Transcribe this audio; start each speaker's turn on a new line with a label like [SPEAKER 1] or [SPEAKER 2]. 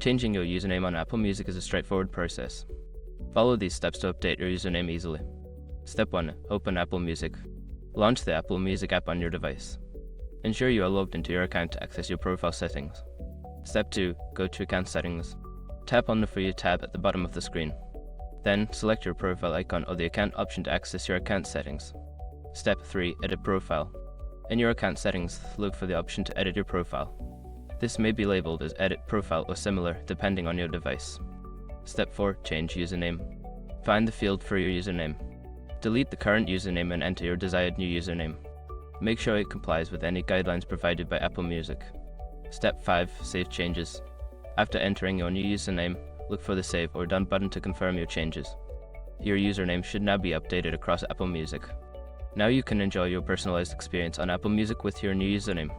[SPEAKER 1] Changing your username on Apple Music is a straightforward process. Follow these steps to update your username easily. Step 1. Open Apple Music. Launch the Apple Music app on your device. Ensure you are logged into your account to access your profile settings. Step 2. Go to Account Settings. Tap on the For You tab at the bottom of the screen. Then, select your profile icon or the account option to access your account settings. Step 3. Edit Profile. In your account settings, look for the option to edit your profile. This may be labeled as Edit Profile or similar, depending on your device. Step 4. Change Username. Find the field for your username. Delete the current username and enter your desired new username. Make sure it complies with any guidelines provided by Apple Music. Step 5. Save changes. After entering your new username, look for the Save or Done button to confirm your changes. Your username should now be updated across Apple Music. Now you can enjoy your personalized experience on Apple Music with your new username.